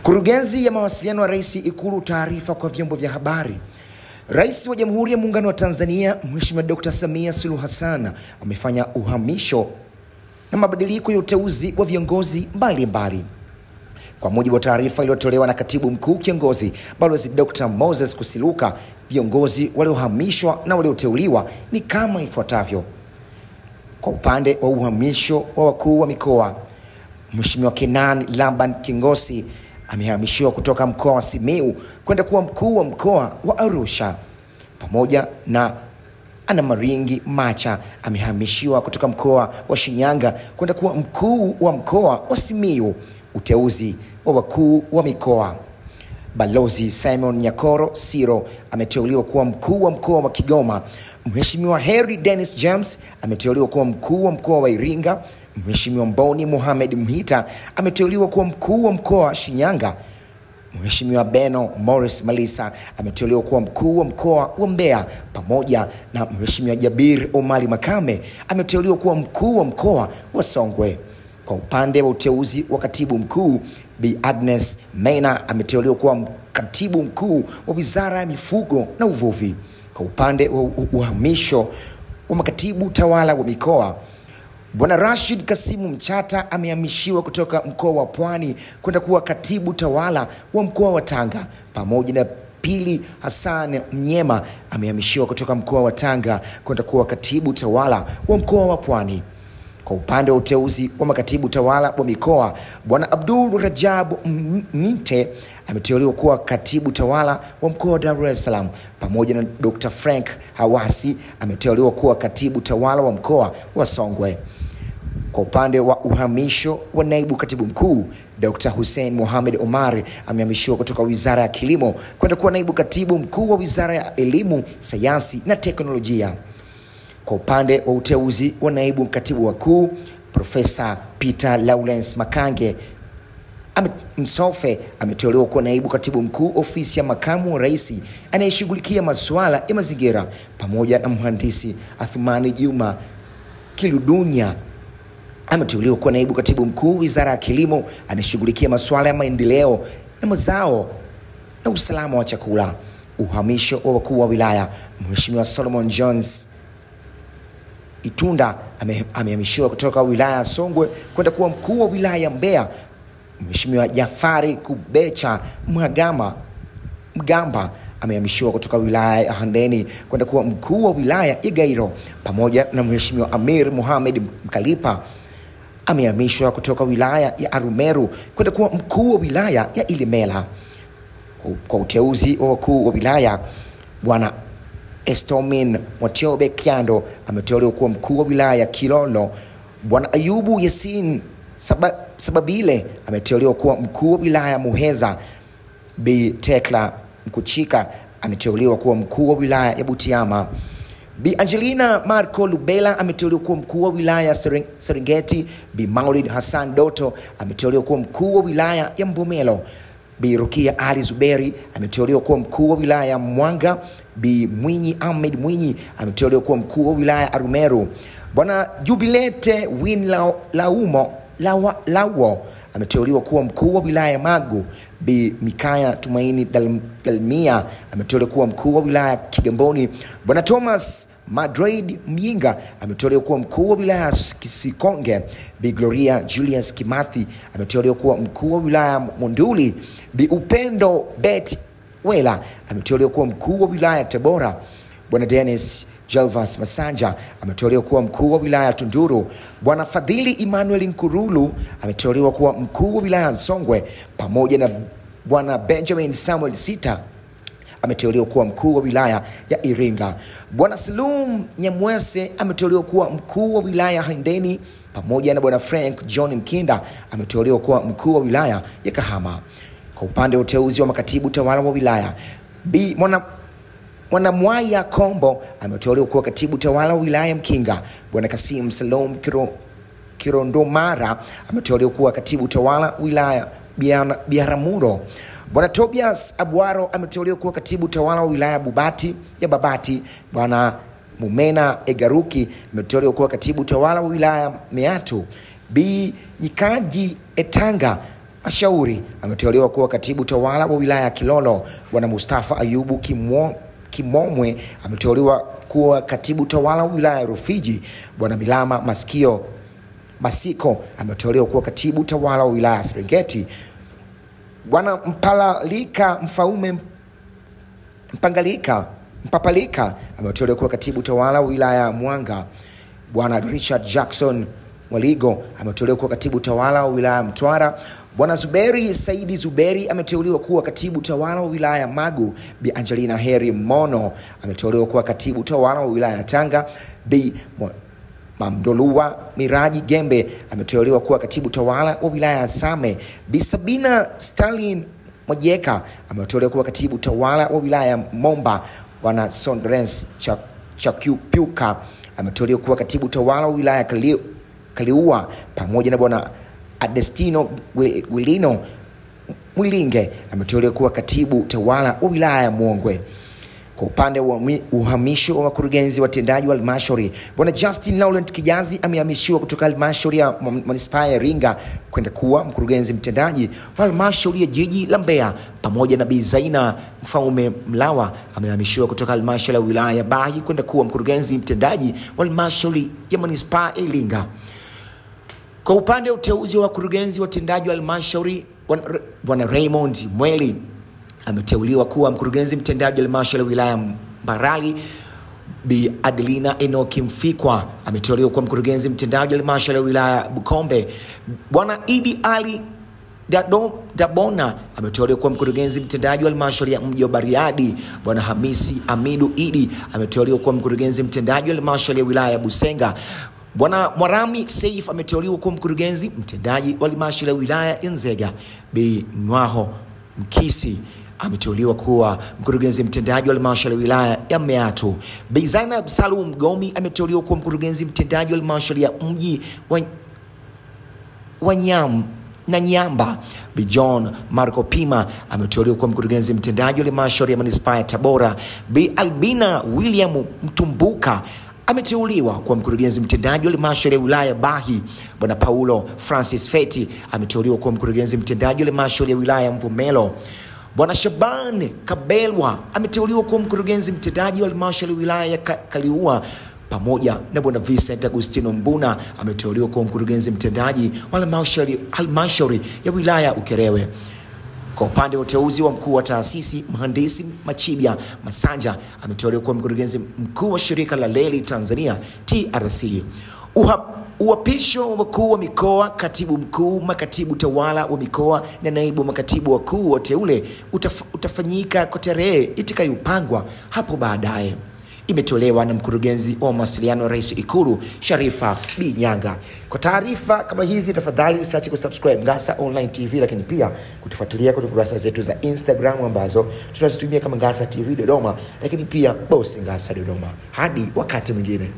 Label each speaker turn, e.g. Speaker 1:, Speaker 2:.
Speaker 1: Kurugenzi ya mawasiliano wa Rais Ikulu taarifa kwa vyombo vya habari. Rais wa Jamhuri ya Muungano wa Tanzania Mheshimiwa Dr. Samia Suluhu Hassan amefanya uhamisho na mabadiliko ya uteuzi wa viongozi mbalimbali. Kwa mujibu wa taarifa iliyotolewa na Katibu Mkuu Kiongozi Balozi Dr. Moses Kusiluka, viongozi waliohamishwa na walioteuliwa ni kama ifuatavyo. Kwa upande wa uhamisho wa wakuu wa mikoa, Mheshimiwa Kenan Laban Kingosi amehamishiwa kutoka mkoa wa Simiyu kwenda kuwa mkuu wa mkoa wa Arusha, pamoja na Ana Maringi Macha amehamishiwa kutoka mkoa wa Shinyanga kwenda kuwa mkuu wa mkoa wa Simiyu. Uteuzi wa wakuu wa mikoa: Balozi Simon Nyakoro Siro ameteuliwa kuwa mkuu wa mkoa wa Kigoma. Mheshimiwa Harry Dennis James ameteuliwa kuwa mkuu wa mkoa wa Iringa. Mheshimiwa Mboni Mohamed Mhita ameteuliwa kuwa mkuu wa mkoa wa Shinyanga. Mheshimiwa Beno Morris Malisa ameteuliwa kuwa mkuu wa mkoa wa Mbeya, pamoja na Mheshimiwa Jabir Omari Makame ameteuliwa kuwa mkuu wa mkoa wa Songwe. Kwa upande wa uteuzi wa katibu mkuu, Bi Agnes Mena ameteuliwa kuwa katibu mkuu wa Wizara ya Mifugo na Uvuvi. Kwa upande wa uhamisho wa makatibu tawala wa mikoa, Bwana Rashid Kasimu Mchata amehamishiwa kutoka mkoa wa Pwani kwenda kuwa katibu tawala wa mkoa wa Tanga, pamoja na Pili Hassan Mnyema amehamishiwa kutoka mkoa wa Tanga kwenda kuwa katibu tawala wa mkoa wa Pwani. Kwa upande wa uteuzi wa makatibu tawala wa mikoa, Bwana Abdul Rajab Minte ameteuliwa kuwa katibu tawala wa mkoa wa Dar es Salaam, pamoja na Dr. Frank Hawasi ameteuliwa kuwa katibu tawala wa mkoa wa Songwe. Kwa upande wa uhamisho wa naibu katibu mkuu, Dr. Hussein Mohamed Omar amehamishiwa kutoka Wizara ya Kilimo kwenda kuwa naibu katibu mkuu wa Wizara ya Elimu, Sayansi na Teknolojia. Kwa upande wa uteuzi wa naibu katibu wakuu, Profesa Peter Lawrence Makange Msofe ameteuliwa kuwa naibu katibu mkuu ofisi ya makamu wa rais anayeshughulikia masuala ya mazingira, pamoja na mhandisi Athumani Juma Kiludunya ameteuliwa kuwa naibu katibu mkuu Wizara ya Kilimo anayeshughulikia masuala ya maendeleo na mazao na usalama wa chakula. Uhamisho wa wakuu wa wilaya, Mheshimiwa Solomon Jones Itunda amehamishiwa kutoka wilaya ya Songwe kwenda kuwa mkuu wa wilaya ya Mbeya. Mheshimiwa Jafari Kubecha Mgamba amehamishiwa kutoka wilaya ya Handeni kwenda kuwa mkuu wa wilaya ya Gairo, pamoja na Mheshimiwa Amir Mohamed Mkalipa amehamishwa kutoka wilaya ya Arumeru kwenda kuwa mkuu wa wilaya ya Ilemela. Kwa uteuzi wa wakuu wa wilaya, Bwana Estomin Mwatiobe Kiando ameteuliwa kuwa mkuu wa wilaya ya Kilolo. Bwana Ayubu Yasin Sababile ameteuliwa kuwa mkuu wa wilaya ya Muheza. Bi Tekla Mkuchika ameteuliwa kuwa mkuu wa wilaya ya Butiama. Bi Angelina Marco Lubela ameteuliwa kuwa mkuu wa wilaya ya Serengeti. Bi Maulid Hassan Doto ameteuliwa kuwa mkuu wa wilaya ya Mbomelo. Bi Rukia Ali Zuberi ameteuliwa kuwa mkuu wa wilaya ya Mwanga. Bi Mwinyi Ahmed Mwinyi ameteuliwa kuwa mkuu wa wilaya ya Arumeru. Bwana Jubilete Win Lawo ameteuliwa kuwa mkuu wa wilaya ya Magu. Bi Mikaya Tumaini Dalmia ameteuliwa kuwa mkuu wa wilaya ya Kigamboni. Bwana Thomas Madrid Myinga ameteuliwa kuwa mkuu wa wilaya ya Kisikonge. Bi Gloria Julius Kimathi ameteuliwa kuwa mkuu wa wilaya ya Monduli. Bi Upendo Bet Wela ameteuliwa kuwa mkuu wa wilaya ya Tabora. Bwana Dennis Jalvas Masanja ameteuliwa kuwa mkuu wa wilaya ya Tunduru. Bwana Fadhili Emmanuel Nkurulu ameteuliwa kuwa mkuu wa wilaya ya Songwe, pamoja na Bwana Benjamin Samuel Sita ameteuliwa kuwa mkuu wa wilaya ya Iringa. Bwana Salum Nyamwese ameteuliwa kuwa mkuu wa wilaya ya Handeni, pamoja na Bwana Frank John Mkinda ameteuliwa kuwa mkuu wa wilaya ya Kahama. Kwa upande wa uteuzi wa makatibu tawala wa wilaya, Bi Mwanamwaya Kombo ameteuliwa kuwa katibu tawala wa wilaya ya Mkinga. Bwana Kasim Salom Kirondomara ameteuliwa kuwa katibu tawala wilaya Biharamulo. Bwana Tobias Abwaro ameteuliwa kuwa katibu tawala wa wilaya ya Babati. Bwana Mumena Egaruki ameteuliwa kuwa katibu tawala wa wilaya Meatu. Bi Nyikaji Etanga Mashauri ameteuliwa kuwa katibu tawala wa wilaya Kilolo. Bwana Mustafa Ayubu Kimomwe ameteuliwa kuwa katibu tawala wa wilaya Rufiji. Bwana Milama Masiko ameteuliwa kuwa katibu tawala wa wilaya Serengeti. Bwana Mpapalika ameteuliwa kuwa katibu tawala wa wilaya Mwanga. Bwana Richard Jackson Mwaligo ameteuliwa kuwa katibu tawala wa wilaya Mtwara. Bwana Zuberi Saidi Zuberi ameteuliwa kuwa katibu tawala wa wilaya Magu. Bi Angelina Heri Mono ameteuliwa kuwa katibu tawala wa wilaya Tanga. Bi Mamdolua Miraji Gembe ameteuliwa kuwa katibu tawala wa wilaya Same. Bi Sabina Stalin Mwajeka ameteuliwa kuwa katibu tawala wa wilaya Momba. Bwana Sondrens Chakyupuka ameteuliwa kuwa katibu tawala wa wilaya Kaliua, pamoja na Bwana Adestino Gwilino Mwilinge ameteuliwa kuwa katibu tawala wa wilaya Mwongwe. Kwa upande wa uhamisho wa wakurugenzi watendaji wa halmashauri, Bwana Justin Laurent Kijazi amehamishiwa kutoka halmashauri ya manispaa ya Iringa kwenda kuwa mkurugenzi mtendaji wa halmashauri ya jiji la Mbeya, pamoja na Bi Zaina Mfaume Mlawa amehamishiwa kutoka halmashauri ya wilaya ya Bahi kwenda kuwa mkurugenzi mtendaji wa halmashauri ya manispaa ya Iringa. Kwa upande wa uteuzi wa wakurugenzi watendaji wa halmashauri, Bwana Raymond Mweli ameteuliwa kuwa mkurugenzi mtendaji wa halmashauri ya wilaya Mbarali. Bi Adelina Enoki Mfikwa ameteuliwa kuwa mkurugenzi mtendaji wa halmashauri ya wilaya Bukombe. Bwana Idi Ali Dabona ameteuliwa kuwa mkurugenzi mtendaji wa halmashauri ya mji wa Bariadi. Bwana Hamisi Amidu Idi ameteuliwa kuwa mkurugenzi mtendaji wa halmashauri ya wilaya ya Busenga. Bwana Mwarami Saif ameteuliwa kuwa mkurugenzi mtendaji wa halmashauri ya wilaya ya Nzega. Bi Nwaho Mkisi ameteuliwa kuwa mkurugenzi mtendaji wa halmashauri ya wilaya ya Meatu. Bi Zainab Salum Gomi ameteuliwa kuwa mkurugenzi mtendaji wa halmashauri ya mji wa Nyamba. Bi John Marco Pima ameteuliwa kuwa mkurugenzi mtendaji wa halmashauri ya manispaa ya Tabora. Bi Albina William Mtumbuka ameteuliwa kuwa mkurugenzi mtendaji wa halmashauri ya wilaya Bahi. Bwana Paulo Francis Feti ameteuliwa kuwa mkurugenzi mtendaji wa halmashauri ya wilaya Mvomero. Bwana Shaban Kabelwa ameteuliwa kuwa mkurugenzi mtendaji wa halmashauri ya wilaya ya Kaliua, pamoja na Bwana Vincent Agustino Mbuna ameteuliwa kuwa mkurugenzi mtendaji wa halmashauri ya wilaya Ukerewe. Kwa upande wa uteuzi wa mkuu wa taasisi, Mhandisi Machibia Masanja ameteuliwa kuwa mkurugenzi mkuu wa shirika la Reli Tanzania TRC. Uapisho wa wakuu wa mikoa, katibu mkuu, makatibu tawala wa mikoa na naibu makatibu wakuu wa teule utafanyika kwa tarehe itakayopangwa hapo baadaye. Imetolewa na mkurugenzi wa mawasiliano wa Rais Ikulu, Sharifa Binyanga. Kwa taarifa kama hizi, tafadhali usiache kusubscribe Ngasa Online TV, lakini pia kutufuatilia kwenye kurasa zetu za Instagram ambazo tunazitumia kama Ngasa TV Dodoma, lakini pia Boss Ngasa Dodoma. Hadi wakati mwingine.